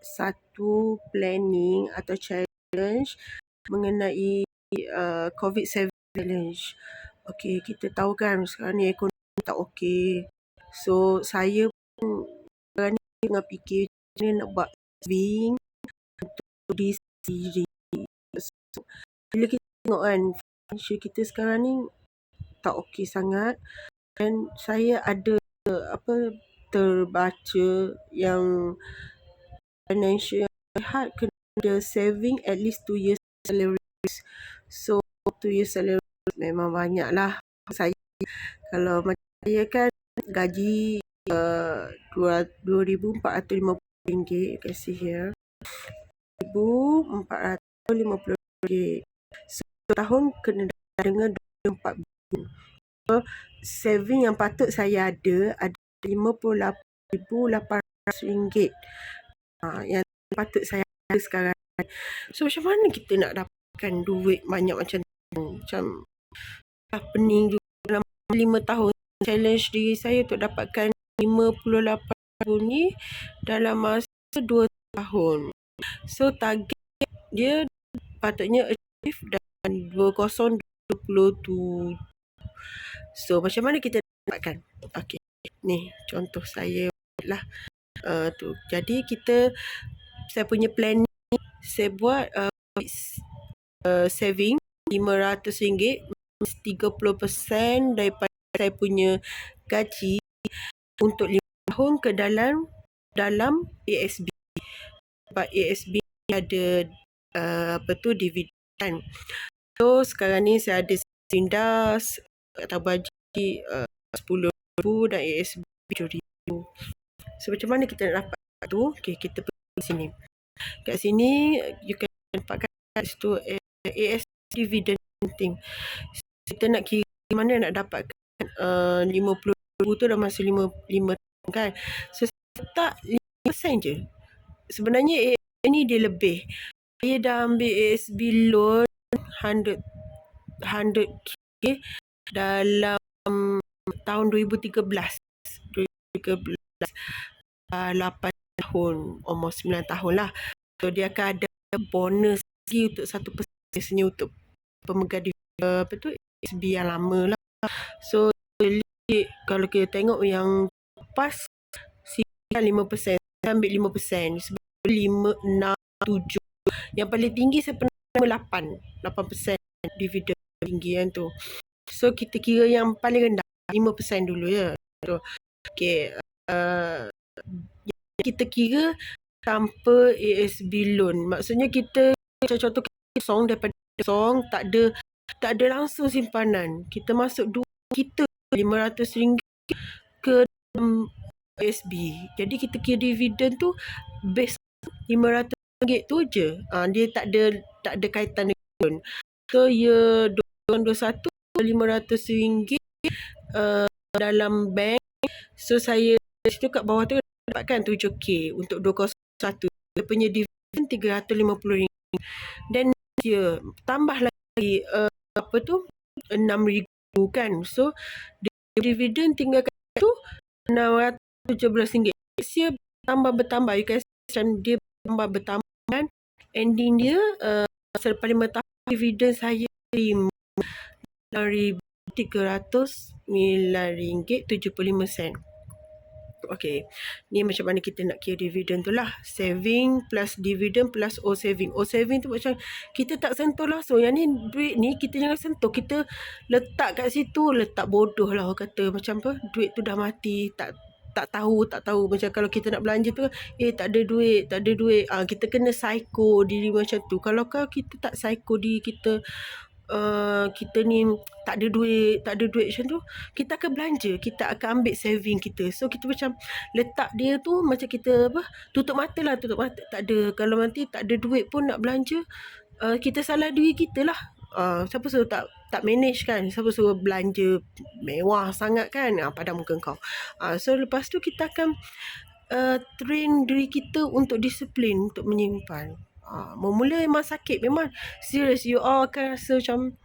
satu planning atau challenge mengenai COVID-19 challenge. Okey, kita tahu kan sekarang ni ekonomi tak okey. So, saya pun sekarang ni tengah fikir macam mana nak buat saving untuk diri sendiri. So, bila kita tengok kan, financial kita sekarang ni tak okey sangat. Dan saya ada terbaca yang financial yang sihat kena ada saving at least 2 years salary. So 2 years salary memang banyak lah. Saya kalau macam saya kan gaji RM2,450. You can see here RM1,450. So tahun kena dengan RM24,000. So saving yang patut saya ada RM58,800. Yang patut saya ada sekarang. So macam mana kita nak dapatkan duit banyak macam tu? Macam pening juga dalam 5 tahun challenge diri saya untuk dapatkan RM58,000 ni dalam masa 2 tahun. So target dia patutnya achieve dalam 2027. So macam mana kita dapatkan? Okey, ni contoh saya lah. Tu. Jadi saya punya plan ni, saya buat saving RM500, 30% daripada saya punya gaji untuk 5 tahun ke dalam ASB. Sebab ASB ada dividen. So sekarang ni saya ada sindas atau baji RM10,000 dan ASB RM7,000. So macam mana kita nak dapat tu? Okay, kita pergi sini. Kat sini you can dapatkan tu ASB dividend thing. Kita nak kira mana nak dapatkan RM50,000 tu dalam masa 5 tahun kan. So tak 5% je. Sebenarnya ASB ni dia lebih. Saya dah ambil ASB loan 100k dalam tahun 2013. 8 tahun, almost 9 tahun lah. So dia akan ada bonus lagi untuk 1% biasanya untuk pemegang ASB yang lama lah. So kalau kita tengok yang pas kan 5%, saya ambil 5%, sebab 5, 6, 7. Yang paling tinggi saya pernah 8% dividen tinggi kan tu. So kita kira yang paling rendah 5% dulu ya. So, okay, kita kira tanpa ASB loan. Maksudnya kita contoh kosong, daripada kosong tak ada langsung simpanan. Kita masuk duit kita RM500 ke dalam ASB. Jadi kita kira dividen tu base RM500 tu je. Dia tak ada kaitan dengan loan. So ya 2021 RM500 dalam bank. So saya situ kat bawah tu dapatkan 7k untuk 2021. Dia punya dividen RM350. Dan dia tambah lagi RM6,000 kan. So dividen tinggal kat tu RM617. Dia tambah bertambah. You guys dia tambah bertambah kan. Ending dia selepas 5 tahun dividen saya RM309.75. Okay, ni macam mana kita nak kira dividen tu lah. Saving plus dividen plus O saving. O saving tu macam kita tak sentuh langsung. Yang ni duit ni kita jangan sentuh. Kita letak kat situ, letak bodoh lah orang kata. Macam apa, duit tu dah mati, tak tahu. Macam kalau kita nak belanja tu, tak ada duit. Kita kena psycho diri macam tu. Kalau kita tak psycho diri kita, kita ni tak ada duit macam tu, kita akan belanja, kita akan ambil saving kita. So kita macam letak dia tu macam kita tutup mata, tak ada. Kalau nanti tak ada duit pun nak belanja, kita salah diri kita lah. Siapa suruh tak manage kan? Siapa suruh belanja mewah sangat kan? Pada muka kau. So lepas tu kita akan train diri kita untuk disiplin, untuk menyimpan. Mula memang sakit, memang serius, you all akan rasa macam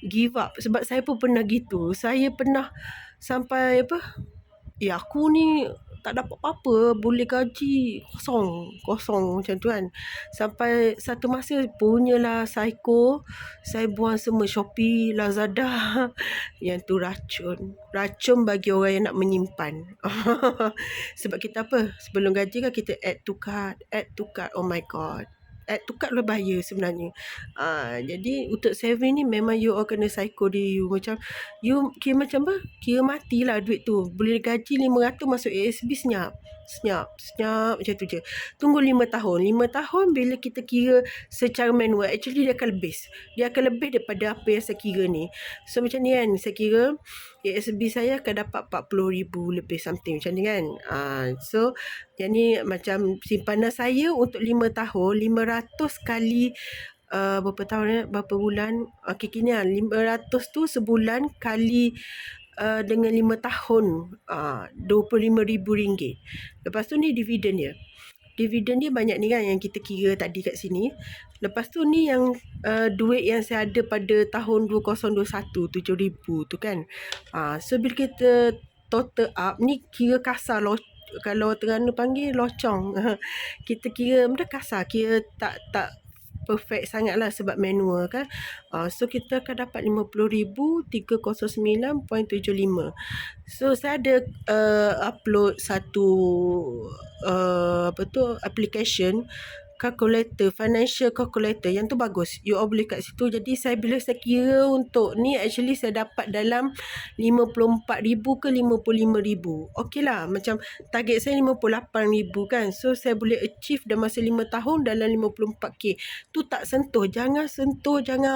give up. Sebab saya pun pernah gitu. Saya pernah sampai aku ni tak dapat apa-apa, boleh gaji kosong macam tu kan. Sampai satu masa punyalah psycho, saya buang semua Shopee, Lazada. Yang tu racun bagi orang yang nak menyimpan. Sebab kita apa, sebelum gaji kan kita add to cart. Oh my god, add to cart lah bahaya sebenarnya. Jadi untuk saving ni memang you all kena psycho diri you. Macam you kira macam apa, kira matilah duit tu. Boleh gaji 500 masuk ASB senyap macam tu je. Tunggu 5 tahun. 5 tahun bila kita kira secara manual, actually dia akan lebih daripada apa yang saya kira ni. So macam ni kan, saya kira ASB saya akan dapat 40,000 lebih something macam ni kan. So yang ni macam simpanan saya untuk 5 tahun, 500 kali berapa tahun berapa bulan. Okay, kini 500 tu sebulan kali dengan 5 tahun, RM25,000. Lepas tu ni dividen dia. Dividen dia banyak ni kan yang kita kira tadi kat sini. Lepas tu ni yang duit yang saya ada pada tahun 2021, 7,000 tu kan. So bila kita total up ni, kira kasar loh. Kalau Terengganu panggil locong. Kita kira benda kasar, kira tak perfect sangat lah sebab manual kan. So kita akan dapat 50,000, 309.75. So saya ada upload satu application calculator, financial calculator, yang tu bagus. You all boleh kat situ. Jadi bila saya kira untuk ni, actually saya dapat dalam 54,000 ke 55,000. Okey lah, macam target saya 58,000 kan. So saya boleh achieve dalam masa 5 tahun dalam 54k. Tu tak sentuh, jangan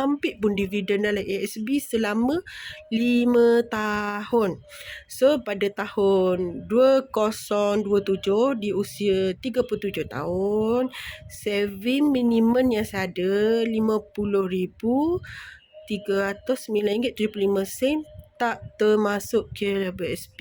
ambil pun dividen dalam ASB selama 5 tahun. So pada tahun 2027, di usia 37 tahun, saving minimum yang saya ada RM50,309.75, tak termasuk KWSP.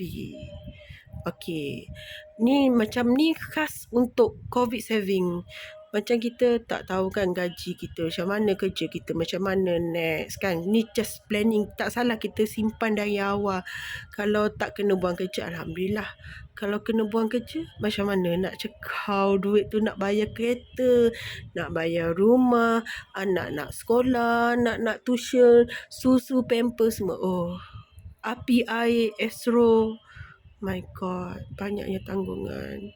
Okey, ni macam ni khas untuk COVID saving. Macam kita tak tahu kan gaji kita macam mana, kerja kita macam mana next kan. Ni just planning. Tak salah kita simpan dari awal. Kalau tak kena buang kerja, Alhamdulillah. Kalau kena buang kerja, macam mana nak cekau duit tu, nak bayar kereta, nak bayar rumah, anak nak sekolah, nak tuition, susu, pampers semua. Api air, Astro. My God, banyaknya tanggungan.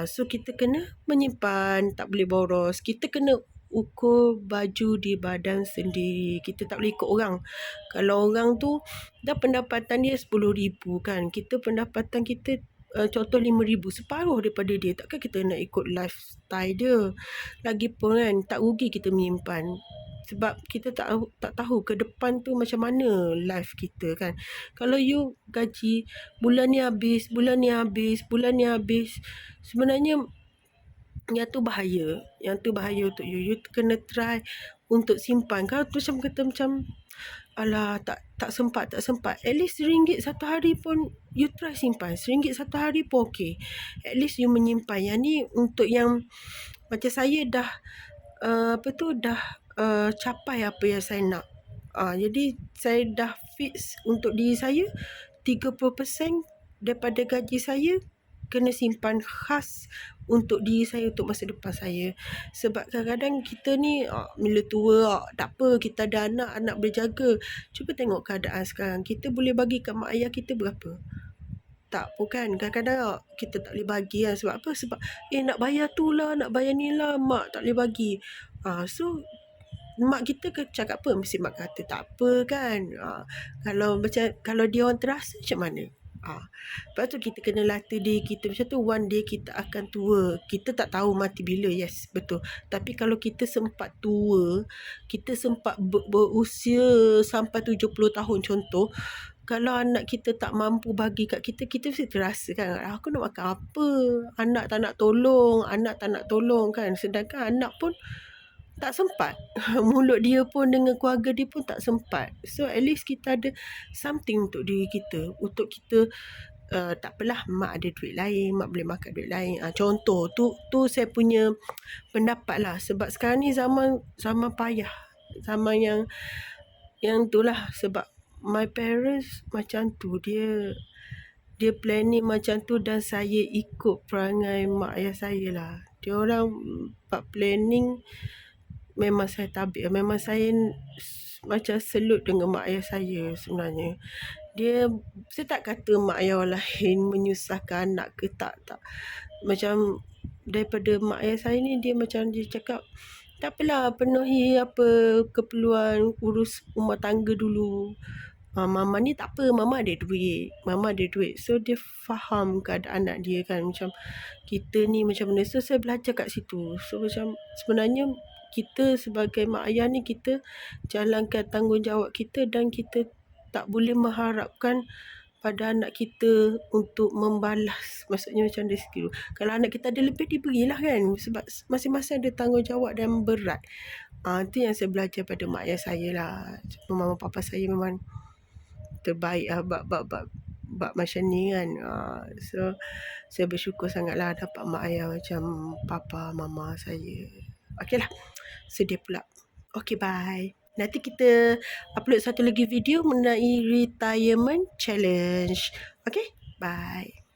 So kita kena menyimpan, tak boleh boros. Kita kena ukur baju di badan sendiri. Kita tak boleh ikut orang. Kalau orang tu dah pendapatan dia 10,000 kan, kita pendapatan kita contoh 5,000, separuh daripada dia. Takkan kita nak ikut lifestyle dia. Lagipun kan, tak rugi kita menyimpan. Sebab kita tak tahu ke depan tu macam mana life kita kan. Kalau you gaji bulan ni habis, sebenarnya yang tu bahaya. Untuk you. You kena try untuk simpan. Kalau tu macam kata macam alah tak sempat. At least RM1 satu hari pun you try simpan. RM1 satu hari pun okey. At least you menyimpan. Yang ni untuk yang macam saya dah capai apa yang saya nak. Jadi saya dah fix untuk diri saya 30% daripada gaji saya kena simpan khas untuk diri saya, untuk masa depan saya. Sebab kadang-kadang kita ni bila tua tak apa, kita ada anak boleh jaga. Cuba tengok keadaan sekarang. Kita boleh bagi kat mak ayah kita berapa? Tak pun kan. Kadang-kadang kita tak boleh bagi kan. Sebab apa? Sebab nak bayar tu lah, nak bayar ni lah, mak tak boleh bagi. So mak kita cakap apa? Mesti mak kata tak apa kan. Kalau dia orang terasa macam mana? Lepas tu kita kena latih diri kita macam tu. One day kita akan tua. Kita tak tahu mati bila. Yes, betul. Tapi kalau kita sempat tua, kita sempat berusia sampai 70 tahun contoh, kalau anak kita tak mampu bagi kat kita, kita mesti terasa kan, aku nak makan apa? Anak tak nak tolong kan. Sedangkan anak pun tak sempat. Mulut dia pun dengan keluarga dia pun tak sempat. So at least kita ada something untuk diri kita. Untuk kita tak apalah, mak ada duit lain, mak boleh makan duit lain. Contoh tu saya punya pendapat lah. Sebab sekarang ni zaman payah. Zaman yang tu lah. Sebab my parents macam tu, dia dia planning macam tu dan saya ikut perangai mak ayah saya lah. Dia orang buat planning, memang saya tabik. Memang saya macam selut dengan mak ayah saya sebenarnya. Saya tak kata mak ayah orang lain menyusahkan anak ke tak. Macam daripada mak ayah saya ni, dia macam dia cakap, tak apalah, penuhi apa keperluan, urus rumah tangga dulu. Mama ni tak apa, mama ada duit. So dia faham keadaan anak dia kan, macam kita ni macam mana. So saya belajar kat situ. So macam sebenarnya kita sebagai mak ayah ni, kita jalankan tanggungjawab kita dan kita tak boleh mengharapkan pada anak kita untuk membalas. Maksudnya macam dari segi, kalau anak kita ada lebih, dia berilah kan, sebab masing-masing ada tanggungjawab dan berat. Itu yang saya belajar pada mak ayah saya lah. Mama papa saya memang terbaik lah bab macam ni kan. So saya bersyukur sangatlah dapat mak ayah macam papa mama saya. Okey lah, sedih pula. Okay, bye. Nanti kita upload satu lagi video mengenai retirement challenge. Okay, bye.